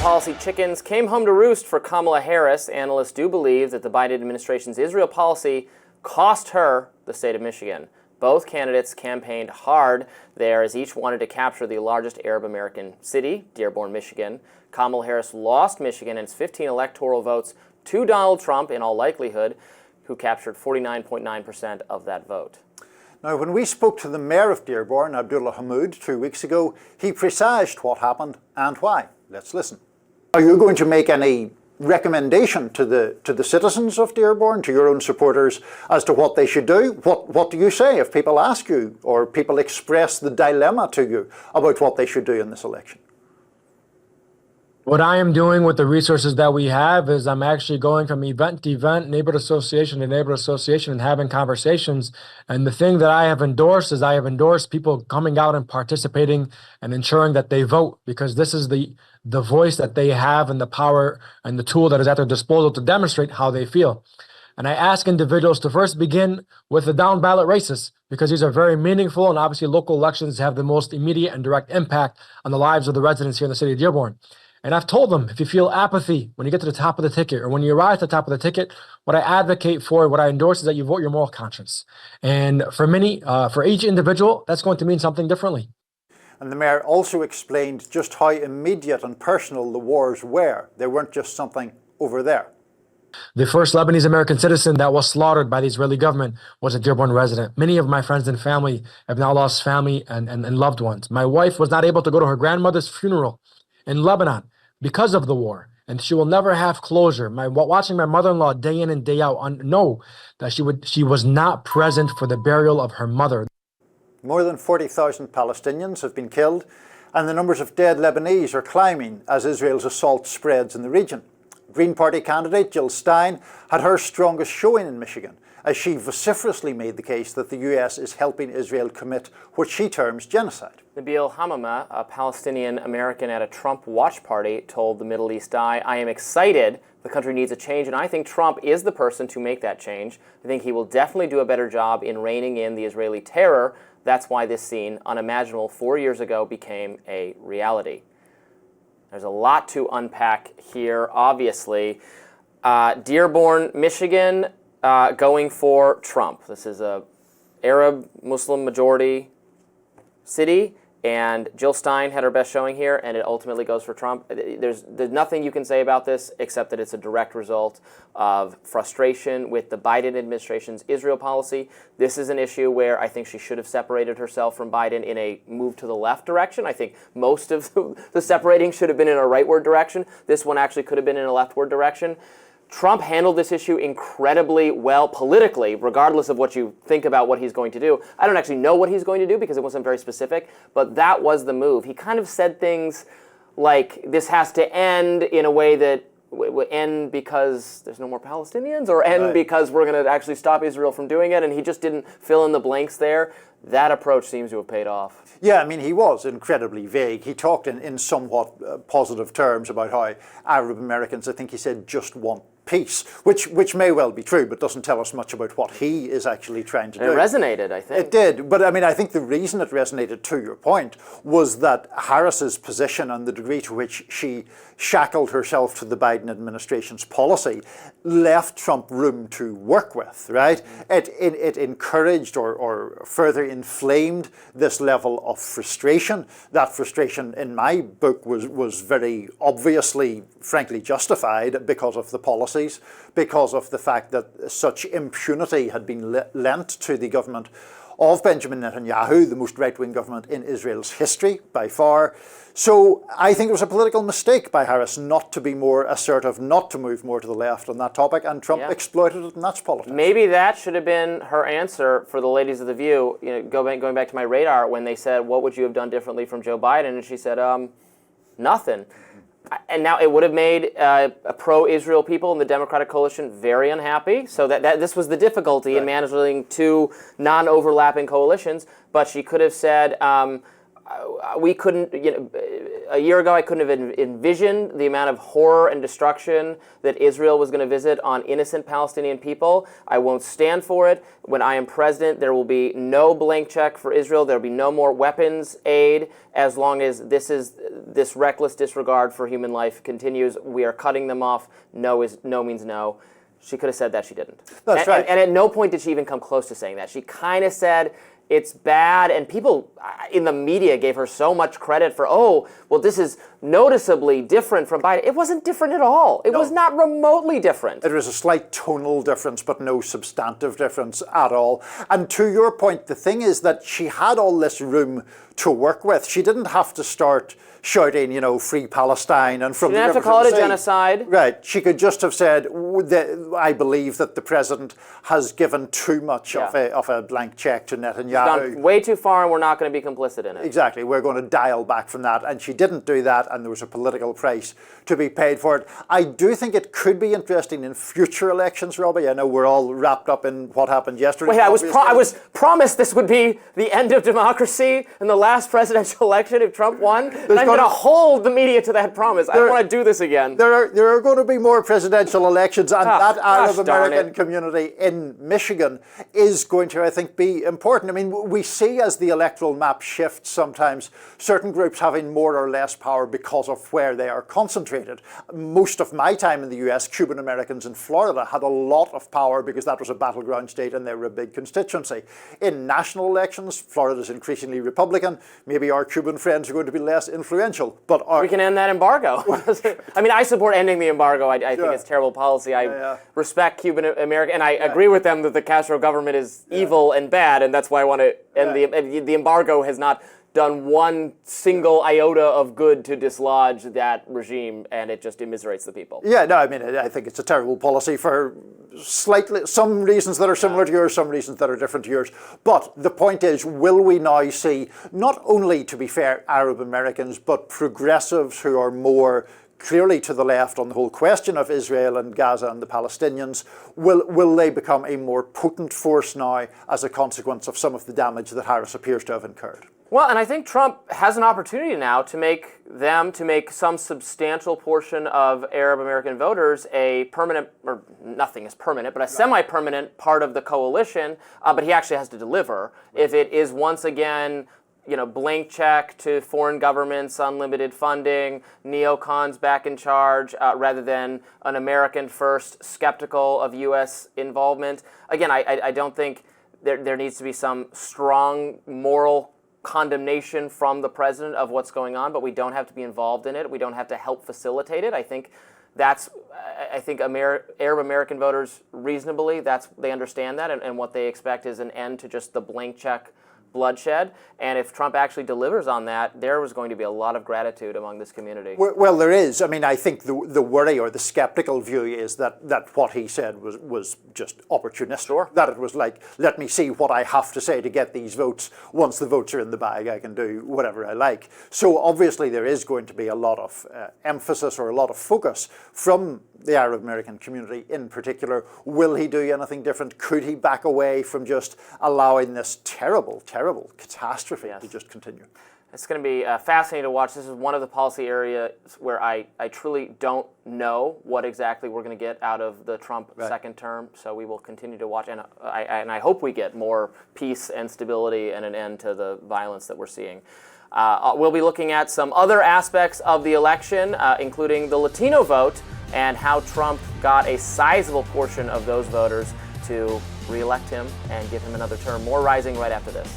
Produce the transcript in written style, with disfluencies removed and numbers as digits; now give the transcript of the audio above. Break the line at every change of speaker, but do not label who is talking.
policy chickens came home to roost for Kamala Harris. Analysts do believe that the Biden administration's Israel policy cost her the state of Michigan. Both candidates campaigned hard there as each wanted to capture the largest Arab American city, Dearborn, Michigan. Kamala Harris lost Michigan and its 15 electoral votes to Donald Trump in all likelihood, who captured 49.9% of that vote.
Now, when we spoke to the mayor of Dearborn, Abdullah Hammoud, 2 weeks ago, he presaged what happened and why. Let's listen. Are you going to make any recommendation to the citizens of Dearborn, to your own supporters, as to what they should do? What do you say if people ask you or people express the dilemma to you about what they should do in this election?
What I am doing with the resources that we have is I'm actually going from event to event, neighborhood association to neighborhood association, and having conversations. And the thing that I have endorsed is I have endorsed people coming out and participating and ensuring that they vote, because this is the voice that they have and the power and the tool that is at their disposal to demonstrate how they feel. And I ask individuals to first begin with the down ballot races, because these are very meaningful, and obviously local elections have the most immediate and direct impact on the lives of the residents here in the city of Dearborn. And I've told them, if you feel apathy when you get to the top of the ticket or when you arrive at the top of the ticket, what I advocate for, what I endorse is that you vote your moral conscience. And for many, for each individual, that's going to mean something differently.
And the mayor also explained just how immediate and personal the wars were. They weren't just something over there.
The first Lebanese American citizen that was slaughtered by the Israeli government was a Dearborn resident. Many of my friends and family have now lost family and loved ones. My wife was not able to go to her grandmother's funeral in Lebanon because of the war, and she will never have closure. Watching my mother-in-law day in and day out know that she was not present for the burial of her mother.
More than 40,000 Palestinians have been killed, and the numbers of dead Lebanese are climbing as Israel's assault spreads in the region. Green Party candidate Jill Stein had her strongest showing in Michigan, as she vociferously made the case that the US is helping Israel commit what she terms genocide.
Nabil Hamama, a Palestinian American at a Trump watch party, told the Middle East Eye, "I am excited. The country needs a change, and I think Trump is the person to make that change. I think he will definitely do a better job in reining in the Israeli terror. That's why this scene, unimaginable 4 years ago, became a reality." There's a lot to unpack here, obviously. Dearborn, Michigan, going for Trump. This is a Arab Muslim majority city, and Jill Stein had her best showing here, and it ultimately goes for Trump. There's nothing you can say about this except that it's a direct result of frustration with the Biden administration's Israel policy. This is an issue where I think she should have separated herself from Biden in a move to the left direction. I think most of the separating should have been in a rightward direction. This one actually could have been in a leftward direction. Trump handled this issue incredibly well politically, regardless of what you think about what he's going to do. I don't actually know what he's going to do because it wasn't very specific, but that was the move. He kind of said things like this has to end in a way that end because there's no more Palestinians, or end because we're going to actually stop Israel from doing it, and he just didn't fill in the blanks there. That approach seems to have paid off.
Yeah, I mean, he was incredibly vague. He talked in somewhat positive terms about how Arab Americans, I think he said, just want peace, which may well be true, but doesn't tell us much about what he is actually trying to do.
It resonated, I think.
It did, but I mean, I think the reason it resonated, to your point, was that Harris's position and the degree to which she shackled herself to the Biden administration's policy left Trump room to work with, right? It encouraged or further inflamed this level of frustration. That frustration, in my book, was very obviously, frankly, justified because of the policies, because of the fact that such impunity had been lent to the government of Benjamin Netanyahu, the most right-wing government in Israel's history by far. So I think it was a political mistake by Harris not to be more assertive, not to move more to the left on that topic, and Trump exploited it, and that's politics.
Maybe that should have been her answer for the ladies of The View. You know, going back to my radar, when they said, what would you have done differently from Joe Biden? And she said, nothing. And now it would have made pro-Israel people in the Democratic coalition very unhappy. So that this was the difficulty in managing two non-overlapping coalitions. But she could have said, we couldn't, a year ago I couldn't have envisioned the amount of horror and destruction that Israel was going to visit on innocent Palestinian people. I won't stand for it. When I am president, there will be no blank check for Israel. There will be no more weapons aid as long as this is this reckless disregard for human life continues. We are cutting them off. No means no. She could have said that. She didn't.
That's right.
And at no point did she even come close to saying that. She kind of said it's bad, and people in the media gave her so much credit for, oh, well, this is noticeably different from Biden. It wasn't different at all. It was not remotely different.
It was a slight tonal difference, but no substantive difference at all. And to your point, the thing is that she had all this room to work with. She didn't have to start shouting, free Palestine and from
she
the
didn't have
river
to call
to
it
the
a
sea.
genocide.
Right. She could just have said, I believe that the president has given too much of a blank check to Netanyahu.
Gone way too far, and we're not going to be complicit in it.
Exactly. We're going to dial back from that. And she didn't do that, and there was a political price to be paid for it. I do think it could be interesting in future elections, Robby. I know we're all wrapped up in what happened yesterday.
Wait, I was promised this would be the end of democracy in the last presidential election if Trump won. And I'm going to hold the media to that promise. I don't want to do this again.
There are going to be more presidential elections, and that Arab American
it.
community in Michigan is going to, I think, be important. I mean, we see as the electoral map shifts sometimes certain groups having more or less power because of where they are concentrated. Most of my time in the US, Cuban Americans in Florida had a lot of power because that was a battleground state and they were a big constituency. In national elections, Florida is increasingly Republican. Maybe our Cuban friends are going to be less influential. But
we can end that embargo. I mean, I support ending the embargo. I think it's terrible policy. I respect Cuban American, and I agree with them that the Castro government is evil and bad, and that's why I want to end the embargo. Has not done one single iota of good to dislodge that regime, and it just immiserates the people.
Yeah, no, I mean, I think it's a terrible policy for some reasons that are similar to yours, some reasons that are different to yours. But the point is, will we now see, not only, to be fair, Arab Americans, but progressives who are more clearly to the left on the whole question of Israel and Gaza and the Palestinians, will they become a more potent force now as a consequence of some of the damage that Harris appears to have incurred?
Well, and I think Trump has an opportunity now to make some substantial portion of Arab American voters a permanent, or nothing is permanent, but a semi-permanent part of the coalition, but he actually has to deliver. If it is once again, blank check to foreign governments, unlimited funding, neocons back in charge, rather than an American first, skeptical of U.S. involvement. Again, I don't think there needs to be some strong moral condemnation from the president of what's going on, but we don't have to be involved in it. We don't have to help facilitate it. I think Arab American voters reasonably, they understand that, and what they expect is an end to just the blank check bloodshed. And if Trump actually delivers on that, there was going to be a lot of gratitude among this community.
Well, there is. I mean, I think the worry or the skeptical view is that what he said was just opportunistic.
Sure.
That it was like, let me see what I have to say to get these votes. Once the votes are in the bag, I can do whatever I like. So obviously there is going to be a lot of emphasis or a lot of focus from the Arab American community in particular. Will he do anything different? Could he back away from just allowing this terrible, terrible catastrophe to just continue?
It's going to be fascinating to watch. This is one of the policy areas where I truly don't know what exactly we're going to get out of the Trump second term. So we will continue to watch, and I hope we get more peace and stability and an end to the violence that we're seeing. We'll be looking at some other aspects of the election, including the Latino vote and how Trump got a sizable portion of those voters to re-elect him and give him another term. More Rising right after this.